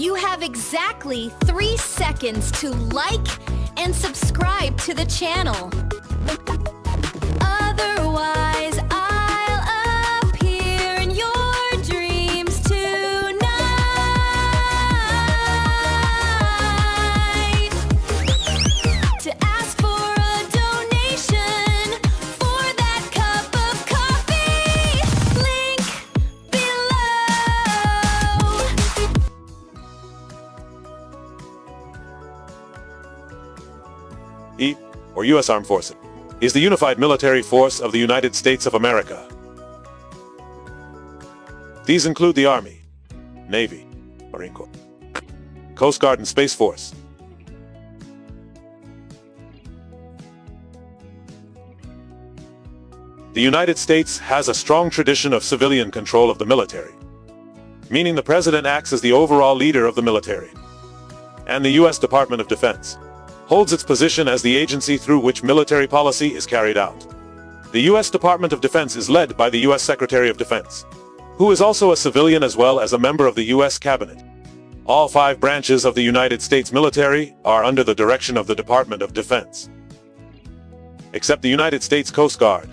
You have exactly 3 seconds to like and subscribe to the channel. Otherwise, I'll appear in your dreams tonight. To ask for a donation for that cup of coffee, link below. E, or U.S. Armed Forces, is the unified military force of the United States of America. These include the Army, Navy, Marine Corps, Coast Guard and Space Force. The United States has a strong tradition of civilian control of the military, meaning the President acts as the overall leader of the military. And the U.S. Department of Defense holds its position as the agency through which military policy is carried out. The U.S. Department of Defense is led by the U.S. Secretary of Defense, who is also a civilian as well as a member of the U.S. Cabinet. All 5 branches of the United States military are under the direction of the Department of Defense, except the United States Coast Guard,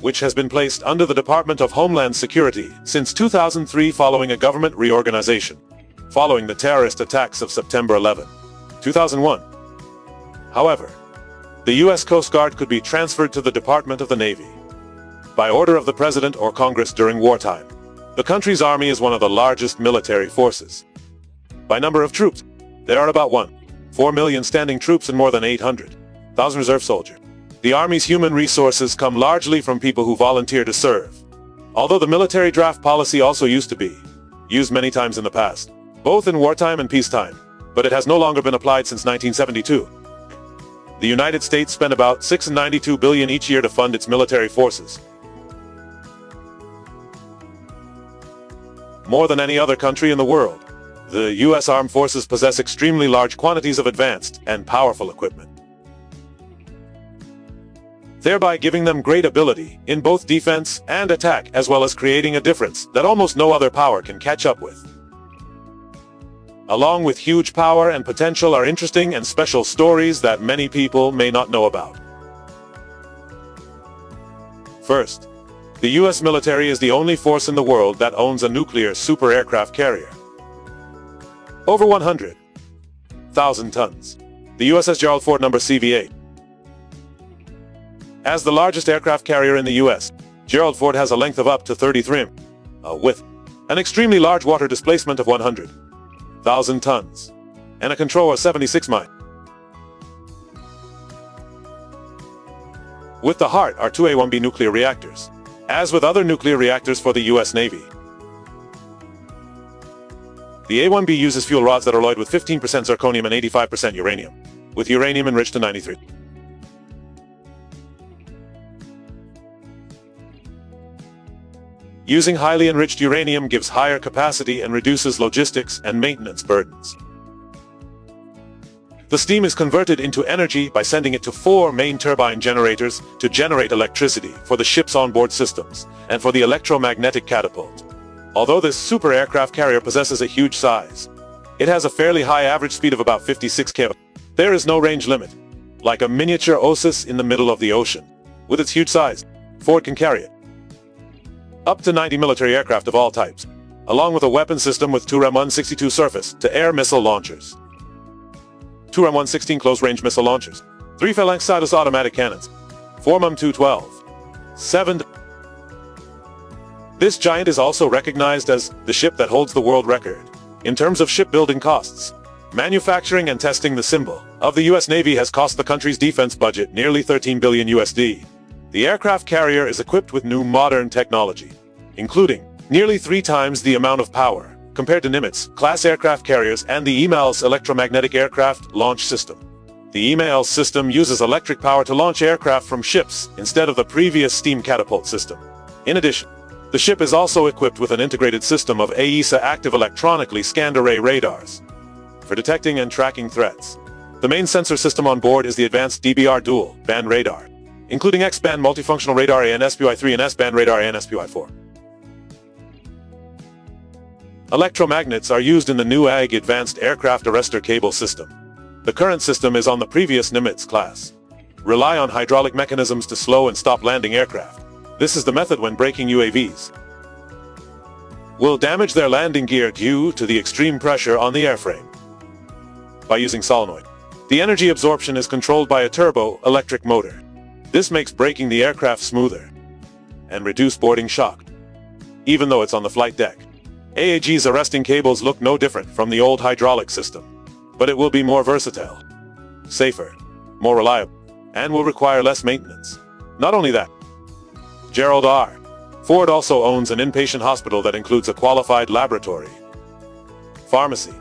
which has been placed under the Department of Homeland Security since 2003 following a government reorganization, following the terrorist attacks of September 11, 2001. However, the U.S. Coast Guard could be transferred to the Department of the Navy by order of the President or Congress during wartime. The country's army is one of the largest military forces. By number of troops, there are about 1.4 million standing troops and more than 800,000 reserve soldiers. The Army's human resources come largely from people who volunteer to serve. Although the military draft policy also used to be used many times in the past, both in wartime and peacetime, but it has no longer been applied since 1972. The United States spent about $692 billion each year to fund its military forces, more than any other country in the world. The U.S. Armed Forces possess extremely large quantities of advanced and powerful equipment, thereby giving them great ability in both defense and attack, as well as creating a difference that almost no other power can catch up with. Along with huge power and potential are interesting and special stories that many people may not know about. First, the U.S. military is the only force in the world that owns a nuclear super aircraft carrier. Over 100,000 tons. The USS Gerald Ford No. CV-8. As the largest aircraft carrier in the U.S., Gerald Ford has a length of up to 33 m, with an extremely large water displacement of 100,000 tons, and a control of 76 miles. With the heart are 2 A-1B nuclear reactors, as with other nuclear reactors for the U.S. Navy. The A-1B uses fuel rods that are alloyed with 15% zirconium and 85% uranium, with uranium enriched to 93. Using highly enriched uranium gives higher capacity and reduces logistics and maintenance burdens. The steam is converted into energy by sending it to 4 main turbine generators to generate electricity for the ship's onboard systems and for the electromagnetic catapult. Although this super aircraft carrier possesses a huge size, it has a fairly high average speed of about 56 km. There is no range limit. Like a miniature Oasis in the middle of the ocean. With its huge size, Ford can carry it up to 90 military aircraft of all types, along with a weapon system with 2 REM-162 surface-to-air missile launchers, 2 REM-116 close-range missile launchers, 3 Phalanx Sidus automatic cannons, 4 MUM-212, 7. This giant is also recognized as the ship that holds the world record in terms of shipbuilding costs. Manufacturing and testing the symbol of the U.S. Navy has cost the country's defense budget nearly $13 billion USD. The aircraft carrier is equipped with new modern technology, including nearly 3 times the amount of power compared to Nimitz-class aircraft carriers and the EMALS electromagnetic aircraft launch system. The EMALS system uses electric power to launch aircraft from ships instead of the previous steam catapult system. In addition, the ship is also equipped with an integrated system of AESA active electronically scanned array radars for detecting and tracking threats. The main sensor system on board is the advanced DBR dual-band radar, including X-band multifunctional radar AN-SPY3 and S-band radar AN-SPY4. Electromagnets are used in the new AG Advanced Aircraft Arrestor Cable System. The current system is on the previous Nimitz class. Rely on hydraulic mechanisms to slow and stop landing aircraft. This is the method when braking UAVs will damage their landing gear due to the extreme pressure on the airframe. By using solenoid, the energy absorption is controlled by a turbo-electric motor. This makes braking the aircraft smoother and reduce boarding shock, even though it's on the flight deck. AAG's arresting cables look no different from the old hydraulic system, but it will be more versatile, safer, more reliable, and will require less maintenance. Not only that, Gerald R. Ford also owns an inpatient hospital that includes a qualified laboratory, pharmacy,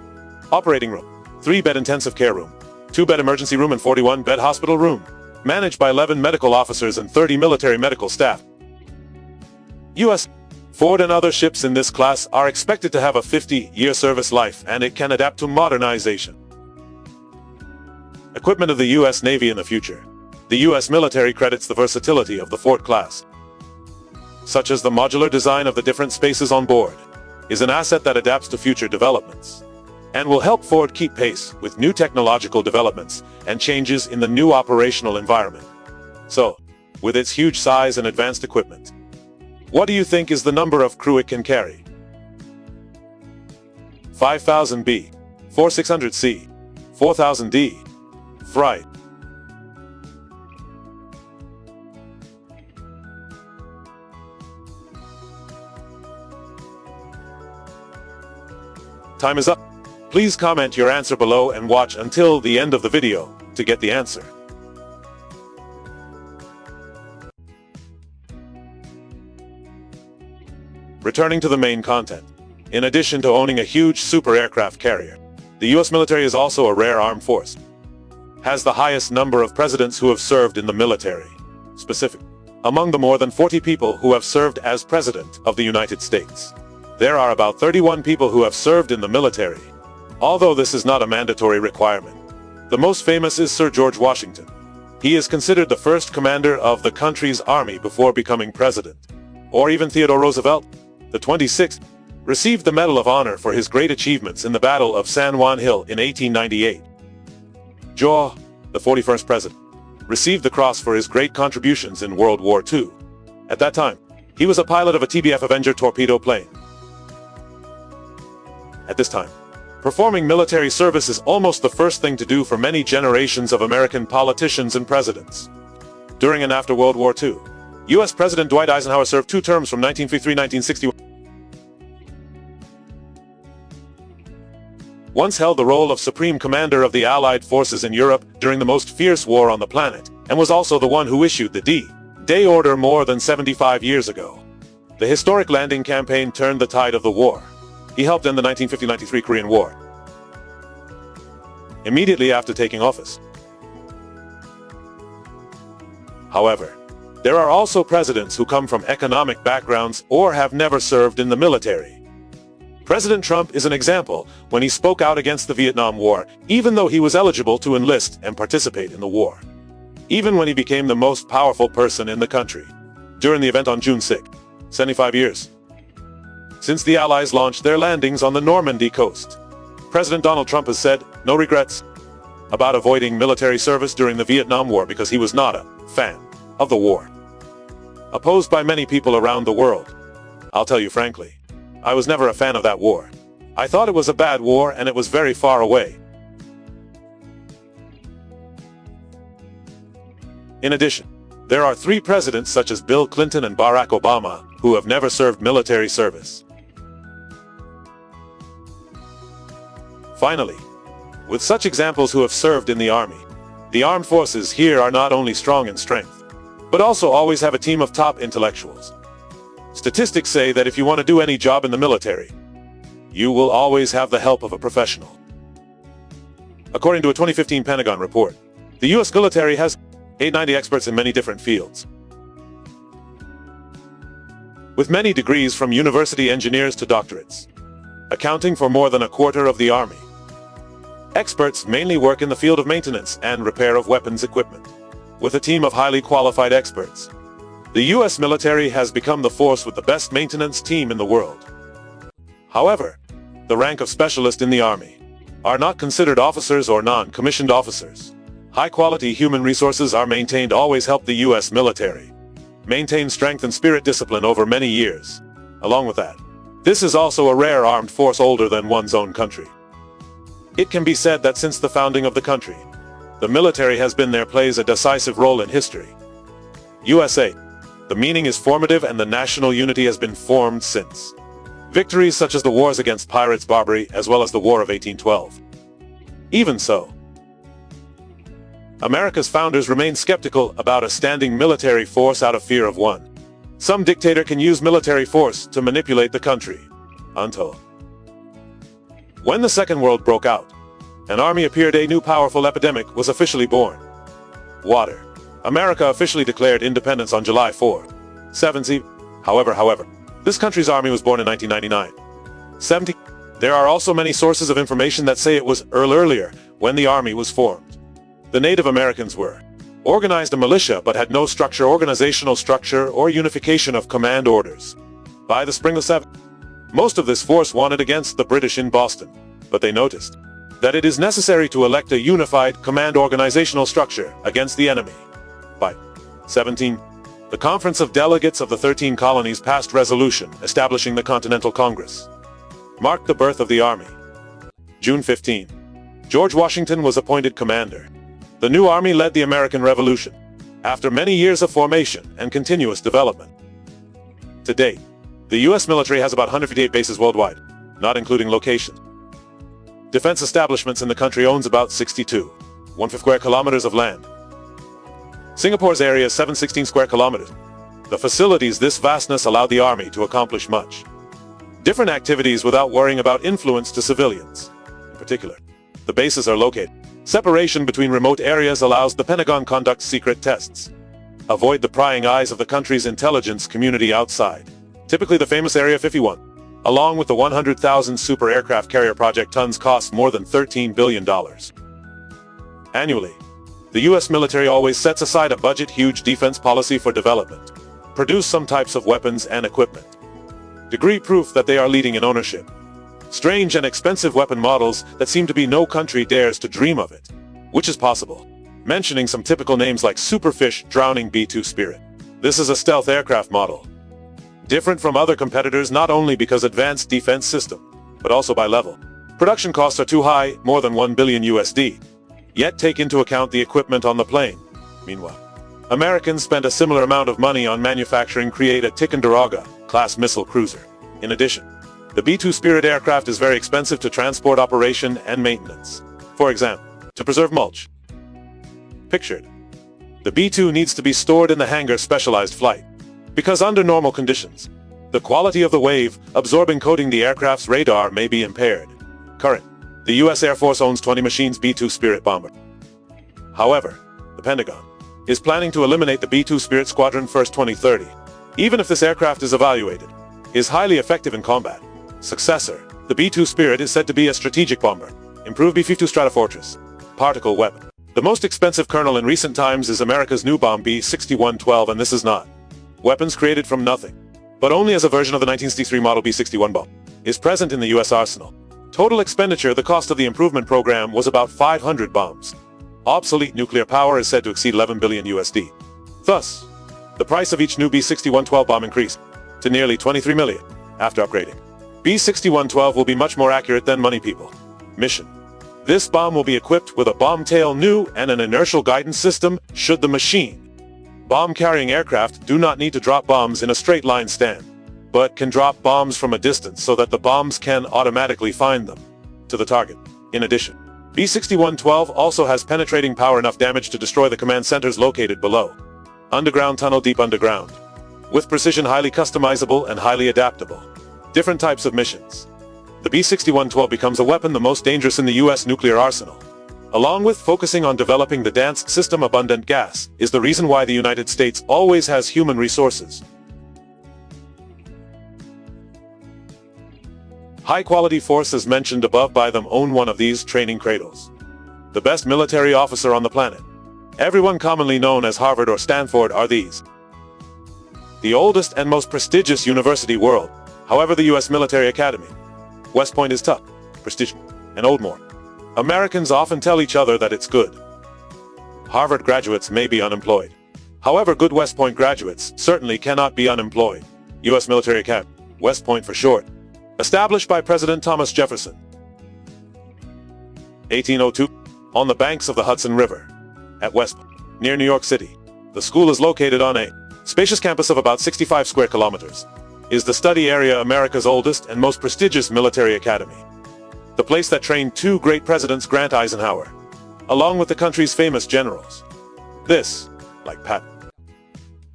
operating room, 3-bed intensive care room, 2-bed emergency room and 41-bed hospital room, managed by 11 medical officers and 30 military medical staff. U.S. Ford and other ships in this class are expected to have a 50-year service life, and it can adapt to modernization. Equipment of the U.S. Navy in the future. The U.S. military credits the versatility of the Ford class, such as the modular design of the different spaces on board, is an asset that adapts to future developments, and will help Ford keep pace with new technological developments and changes in the new operational environment. So, with its huge size and advanced equipment, what do you think is the number of crew it can carry? 5,000 B, 4,600 C, 4,000 D. Right. Time is up. Please comment your answer below and watch until the end of the video to get the answer. Returning to the main content. In addition to owning a huge super aircraft carrier, the U.S. military is also a rare armed force. Has the highest number of presidents who have served in the military. Specific. Among the more than 40 people who have served as President of the United States, there are about 31 people who have served in the military. Although this is not a mandatory requirement. The most famous is Sir George Washington. He is considered the first commander of the country's army before becoming president. Or even Theodore Roosevelt, the 26th, received the Medal of Honor for his great achievements in the Battle of San Juan Hill in 1898. Joe, the 41st president, received the cross for his great contributions in World War II. At that time, he was a pilot of a TBF Avenger torpedo plane. At this time, performing military service is almost the first thing to do for many generations of American politicians and presidents. During and after World War II, U.S. President Dwight Eisenhower served 2 terms from 1953 to 1961. Once held the role of Supreme Commander of the Allied forces in Europe during the most fierce war on the planet, and was also the one who issued the D-Day order more than 75 years ago. The historic landing campaign turned the tide of the war. He helped end the 1950-93 Korean War immediately after taking office. However, there are also presidents who come from economic backgrounds or have never served in the military. President Trump is an example when he spoke out against the Vietnam War, even though he was eligible to enlist and participate in the war. Even when he became the most powerful person in the country. During the event on June 6, 75 years since the Allies launched their landings on the Normandy coast, President Donald Trump has said, no regrets, about avoiding military service during the Vietnam War because he was not a fan of the war. Opposed by many people around the world. I'll tell you frankly, I was never a fan of that war. I thought it was a bad war and it was very far away. In addition, there are 3 presidents such as Bill Clinton and Barack Obama who have never served military service. Finally, with such examples who have served in the army, the armed forces here are not only strong in strength, but also always have a team of top intellectuals. Statistics say that if you want to do any job in the military, you will always have the help of a professional. According to a 2015 Pentagon report, the U.S. military has 890 experts in many different fields, with many degrees from university engineers to doctorates, accounting for more than a quarter of the Army. Experts mainly work in the field of maintenance and repair of weapons equipment. With a team of highly qualified experts, the U.S. military has become the force with the best maintenance team in the world. However, the rank of specialist in the Army, are not considered officers or non-commissioned officers. High-quality human resources are maintained always help the U.S. military maintain strength and spirit discipline over many years. Along with that, this is also a rare armed force older than one's own country. It can be said that since the founding of the country, the military has been there, plays a decisive role in history. USA. The meaning is formative and the national unity has been formed since. Victories such as the wars against pirates, Barbary, as well as the War of 1812. Even so, America's founders remained skeptical about a standing military force out of fear of one. Some dictator can use military force to manipulate the country. Until when the Second World broke out, an army appeared, a new powerful epidemic was officially born. Water. America officially declared independence on July 4, 17. However, this country's army was born in 1999. 70. There are also many sources of information that say it was earlier when the army was formed. The Native Americans were organized a militia but had no organizational structure or unification of command orders. By the spring of 7, most of this force wanted against the British in Boston, but they noticed that it is necessary to elect a unified command organizational structure against the enemy. By 17, the Conference of Delegates of the 13 colonies passed resolution establishing the Continental Congress. Marked the birth of the Army. June 15, George Washington was appointed commander. The new Army led the American Revolution, after many years of formation and continuous development. To date, the U.S. military has about 158 bases worldwide, not including locations. Defense establishments in the country owns about 62, 1/5 square kilometers of land. Singapore's area is 716 square kilometers. The facilities, this vastness allowed the Army to accomplish much different activities without worrying about influence to civilians. In particular, the bases are located. Separation between remote areas allows the Pentagon conduct secret tests. Avoid the prying eyes of the country's intelligence community outside. Typically the famous Area 51, along with the 100,000 super aircraft carrier project tons cost more than $13 billion. Annually, the U.S. military always sets aside a budget huge defense policy for development. Produce some types of weapons and equipment. Degree proof that they are leading in ownership. Strange and expensive weapon models that seem to be no country dares to dream of it, which is possible. Mentioning some typical names like Superfish, Drowning B-2 Spirit. This is a stealth aircraft model. Different from other competitors not only because advanced defense system, but also by level. Production costs are too high, more than $1 billion USD. Yet take into account the equipment on the plane. Meanwhile, Americans spent a similar amount of money on manufacturing create a Ticonderoga class missile cruiser. In addition, the B-2 Spirit aircraft is very expensive to transport, operation, and maintenance. For example, to preserve mulch. Pictured. The B-2 needs to be stored in the hangar specialized flight. Because under normal conditions, the quality of the wave absorbing coating the aircraft's radar may be impaired. Current. The U.S. Air Force owns 20 machines B-2 Spirit bomber. However, the Pentagon is planning to eliminate the B-2 Spirit Squadron first 2030. Even if this aircraft is evaluated, is highly effective in combat. Successor, the B-2 Spirit is said to be a strategic bomber, improved B-52 Stratofortress, particle weapon. The most expensive kernel in recent times is America's new bomb B-6112, and this is not weapons created from nothing, but only as a version of the 1963 model B-61 bomb, is present in the U.S. arsenal. Total expenditure, the cost of the improvement program was about 500 bombs. Obsolete nuclear power is said to exceed 11 billion USD. Thus, the price of each new B-6112 bomb increased to nearly 23 million after upgrading. B-6112 will be much more accurate than money people. Mission. This bomb will be equipped with a bomb tail new and an inertial guidance system should the machine. Bomb-carrying aircraft do not need to drop bombs in a straight line stand, but can drop bombs from a distance so that the bombs can automatically find them to the target. In addition, B-6112 also has penetrating power enough damage to destroy the command centers located below. Underground tunnel deep underground. With precision highly customizable and highly adaptable. Different types of missions. The B-6112 becomes a weapon the most dangerous in the U.S. nuclear arsenal. Along with focusing on developing the DANCE system, abundant gas is the reason why the United States always has human resources. High-quality force as mentioned above by them own one of these training cradles. The best military officer on the planet, everyone commonly known as Harvard or Stanford, are these. The oldest and most prestigious university world, however, the U.S. Military Academy, West Point is tough, prestigious, and old more. Americans often tell each other that it's good. Harvard graduates may be unemployed. However, good West Point graduates certainly cannot be unemployed. U.S. Military Academy, West Point for short. Established by President Thomas Jefferson. 1802, on the banks of the Hudson River, at West Point, near New York City. The school is located on a spacious campus of about 65 square kilometers. Is the study area America's oldest and most prestigious military academy. The place that trained two great presidents, Grant Eisenhower, along with the country's famous generals. This, like Pat,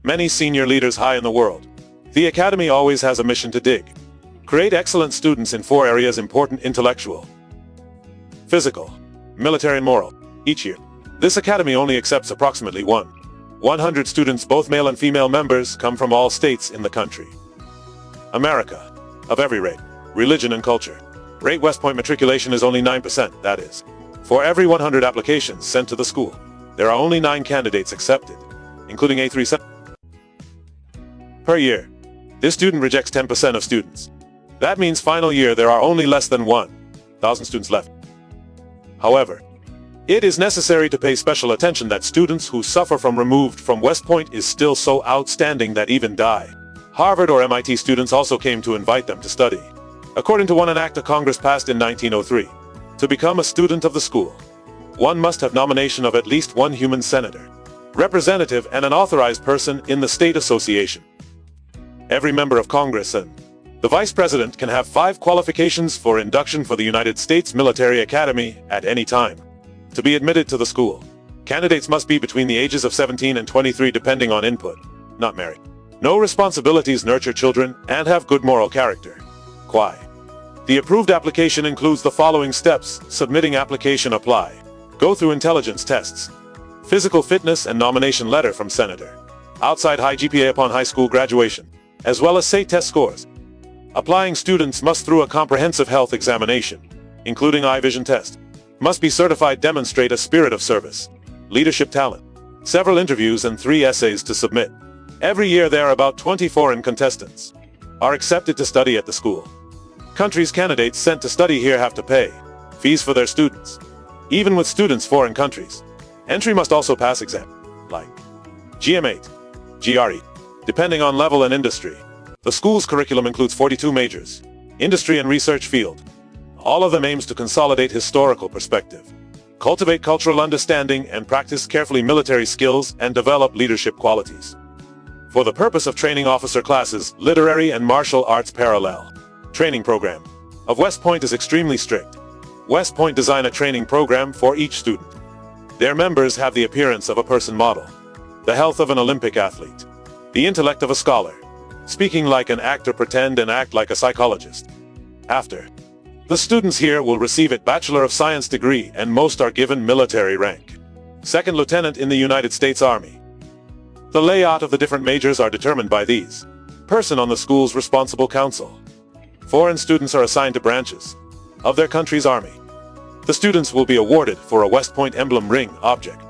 many senior leaders high in the world, the academy always has a mission to create excellent students in four areas: important, intellectual, physical, military, and moral. Each year, this academy only accepts approximately 100 students. Both male and female members come from all states in the country. America, of every rate, religion, and culture. Rate West Point matriculation is only 9%, that is, for every 100 applications sent to the school, there are only 9 candidates accepted, including A3 per year. This student rejects 10% of students. That means final year there are only less than 1,000 students left. However, it is necessary to pay special attention that students who suffer from removed from West Point is still so outstanding that even Harvard or MIT students also came to invite them to study. According to an act of Congress passed in 1903, to become a student of the school, one must have nomination of at least one human senator, representative, and an authorized person in the state association. Every member of Congress and the Vice President can have 5 qualifications for induction for the United States Military Academy at any time. To be admitted to the school, candidates must be between the ages of 17 and 23 depending on input, not married, no responsibilities, nurture children, and have good moral character. Why? The approved application includes the following steps: submitting application, apply, go through intelligence tests, physical fitness and nomination letter from senator, outside high GPA upon high school graduation, as well as SAT test scores. Applying students must through a comprehensive health examination, including eye vision test, must be certified, demonstrate a spirit of service, leadership talent, several interviews and 3 essays to submit. Every year there are about 20 foreign contestants are accepted to study at the school. Countries candidates sent to study here have to pay fees for their students. Even with students foreign countries, entry must also pass exam, like GM8, GRE, depending on level and industry. The school's curriculum includes 42 majors, industry and research field. All of them aims to consolidate historical perspective, cultivate cultural understanding, and practice carefully military skills and develop leadership qualities. For the purpose of training officer classes, literary and martial arts parallel training program of West Point is extremely strict. West Point design a training program for each student. Their members have the appearance of a person model, the health of an Olympic athlete, the intellect of a scholar, speaking like an actor, pretend and act like a psychologist. After, the students here will receive a Bachelor of Science degree and most are given military rank, second lieutenant in the United States Army. The layout of the different majors are determined by these person on the school's responsible council. Foreign students are assigned to branches of their country's army. The students will be awarded for a West Point emblem ring object,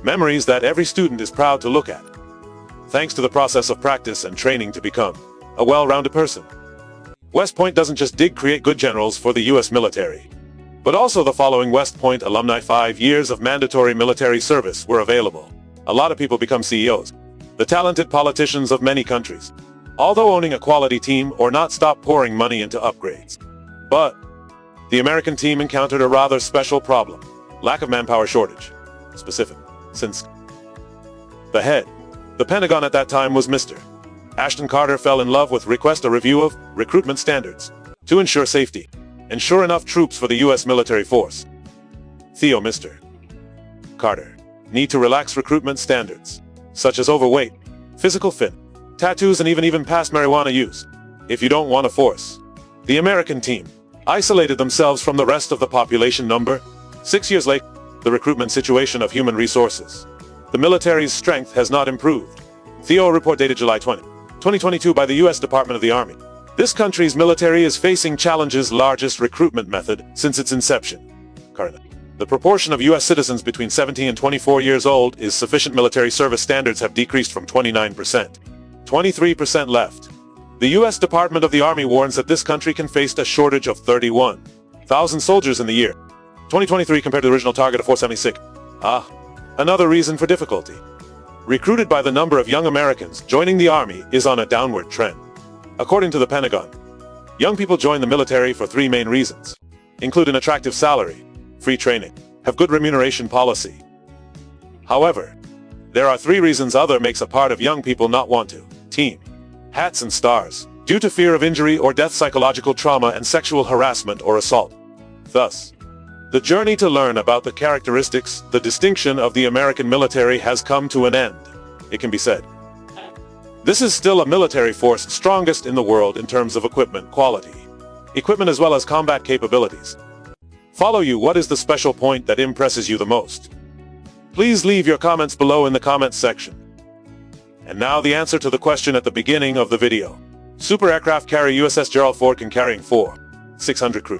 memories that every student is proud to look at, thanks to the process of practice and training to become a well-rounded person. West Point doesn't just create good generals for the U.S. military, but also the following West Point alumni. 5 years of mandatory military service were available. A lot of people become CEOs, the talented politicians of many countries, although owning a quality team or not stop pouring money into upgrades. But the American team encountered a rather special problem: lack of manpower shortage. Specific, since the head, the Pentagon at that time was Mr. Ashton Carter, fell in love with request a review of recruitment standards to ensure safety, ensure enough troops for the U.S. military force. Theo, Mr. Carter, need to relax recruitment standards, such as overweight, physical fit, tattoos, and even past marijuana use. If you don't want to force the American team isolated themselves from the rest of the population. Number 6 years later, the recruitment situation of human resources. The military's strength has not improved. Theo report dated July 20, 2022 by the U.S. Department of the Army. This country's military is facing challenges, largest recruitment method since its inception. Currently, the proportion of U.S. citizens between 17 and 24 years old is sufficient military service standards have decreased from 29%, 23% left. The U.S. Department of the Army warns that this country can face a shortage of 31,000 soldiers in the year 2023 compared to the original target of 476. Another reason for difficulty. Recruited by the number of young Americans joining the Army is on a downward trend. According to the Pentagon, young people join the military for three main reasons, include an attractive salary, free training, have good remuneration policy. However, there are three reasons other makes a part of young people not want to. Team, hats and stars, due to fear of injury or death, psychological trauma, and sexual harassment or assault. Thus, the journey to learn about the characteristics, the distinction of the American military has come to an end, it can be said. This is still a military force strongest in the world in terms of equipment quality, equipment as well as combat capabilities. Follow you, what is the special point that impresses you the most? Please leave your comments below in the comments section. And now the answer to the question at the beginning of the video. Super aircraft carrier USS Gerald Ford can carry 4,600 crew.